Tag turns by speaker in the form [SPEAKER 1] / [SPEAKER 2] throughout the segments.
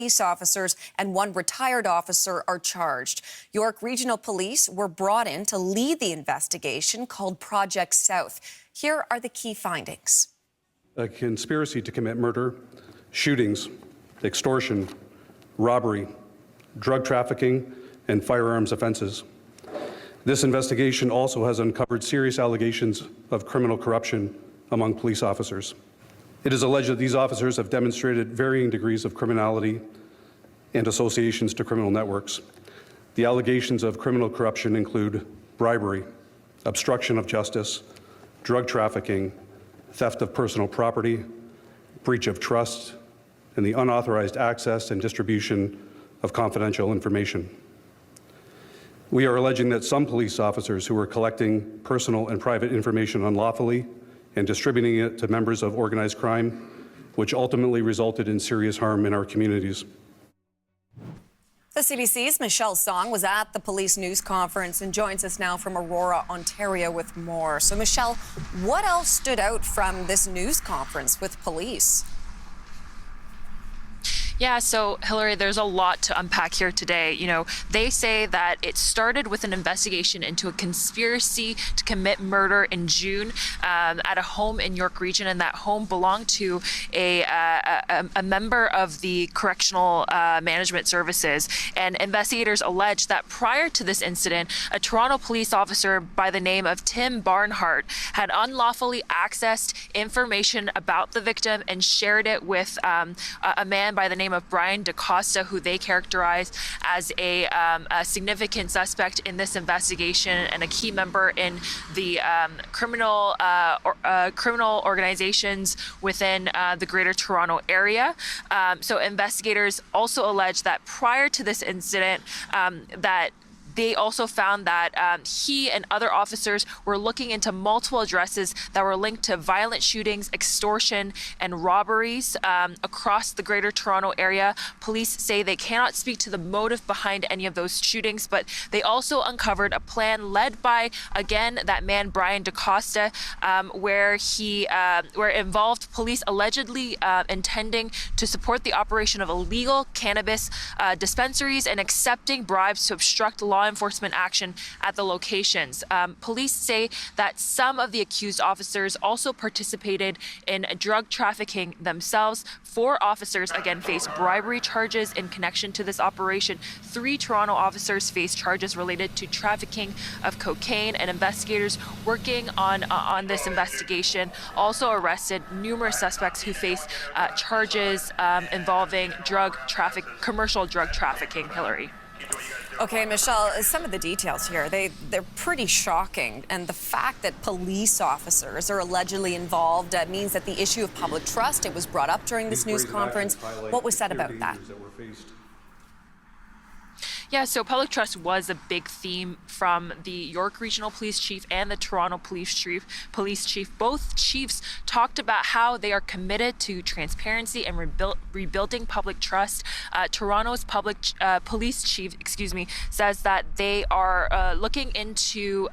[SPEAKER 1] Police officers and one retired officer are charged. York Regional Police were brought in to lead the investigation called Project South. Here are the key findings.
[SPEAKER 2] A conspiracy to commit murder, shootings, extortion, robbery, drug trafficking, and firearms offenses. This investigation also has uncovered serious allegations of criminal corruption among police officers. It is alleged that these officers have demonstrated varying degrees of criminality and associations to criminal networks. The allegations of criminal corruption include bribery, obstruction of justice, drug trafficking, theft of personal property, breach of trust, and the unauthorized access and distribution of confidential information. We are alleging that some police officers who were collecting personal and private information unlawfully and distributing it to members of organized crime, which ultimately resulted in serious harm in our communities.
[SPEAKER 1] The CBC's Michelle Song was at the police news conference and joins us now from Aurora, Ontario with more. So Michelle, what else stood out from this news conference with police?
[SPEAKER 3] Yeah, so Hillary, there's a lot to unpack here today. You know, they say that it started with an investigation into a conspiracy to commit murder in June at a home in York Region, and that home belonged to a member of the Correctional Management Services. And investigators allege that prior to this incident, a Toronto police officer by the name of Tim Barnhart had unlawfully accessed information about the victim and shared it with a man by the name of Brian DaCosta, who they characterize as a significant suspect in this investigation and a key member in the criminal organizations within the Greater Toronto Area. So investigators also allege that prior to this incident, that they also found that he and other officers were looking into multiple addresses that were linked to violent shootings, extortion, and robberies across the Greater Toronto Area. Police say they cannot speak to the motive behind any of those shootings, but they also uncovered a plan led by, again, that man Brian DaCosta, where it involved police allegedly intending to support the operation of illegal cannabis dispensaries and accepting bribes to obstruct law enforcement action at the locations. Police say that some of the accused officers also participated in drug trafficking themselves. 4 officers, again, face bribery charges in connection to this operation. 3 Toronto officers face charges related to trafficking of cocaine, and investigators working on this investigation also arrested numerous suspects who face charges involving commercial drug trafficking, Hillary.
[SPEAKER 1] Okay, Michelle, some of the details here, they're pretty shocking. And the fact that police officers are allegedly involved means that the issue of public trust, it was brought up during this news conference. What was said about that?
[SPEAKER 3] Yeah, so public trust was a big theme from the York Regional Police Chief and the Toronto Police Chief. Both chiefs talked about how they are committed to transparency and rebuilding public trust. Toronto's police chief, says that they are looking into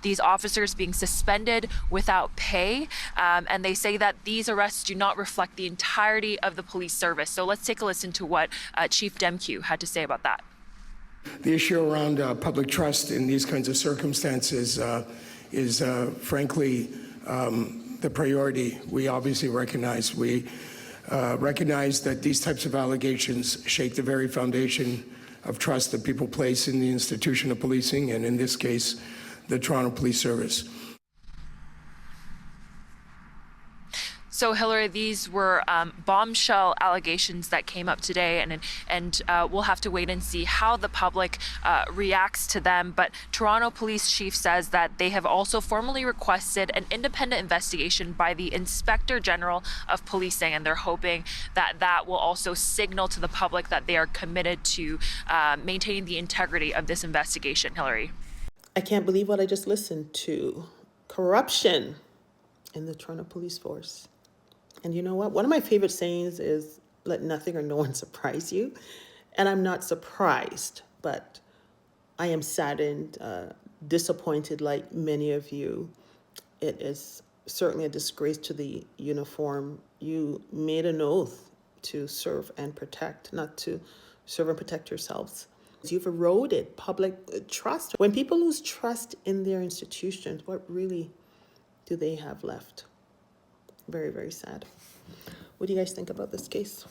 [SPEAKER 3] these officers being suspended without pay, and they say that these arrests do not reflect the entirety of the police service. So let's take a listen to what Chief Demkew had to say about that.
[SPEAKER 4] The issue around public trust in these kinds of circumstances is frankly the priority we obviously recognize. We recognize that these types of allegations shake the very foundation of trust that people place in the institution of policing, and in this case, the Toronto Police Service.
[SPEAKER 3] So, Hillary, these were bombshell allegations that came up today, and we'll have to wait and see how the public reacts to them. But Toronto Police Chief says that they have also formally requested an independent investigation by the Inspector General of Policing, and they're hoping that that will also signal to the public that they are committed to maintaining the integrity of this investigation. Hillary.
[SPEAKER 5] I can't believe what I just listened to. Corruption in the Toronto Police Force. And you know what? One of my favorite sayings is, let nothing or no one surprise you. And I'm not surprised, but I am saddened, disappointed like many of you. It is certainly a disgrace to the uniform. You made an oath to serve and protect, not to serve and protect yourselves. You've eroded public trust. When people lose trust in their institutions, what really do they have left? Very, very sad. What do you guys think about this case?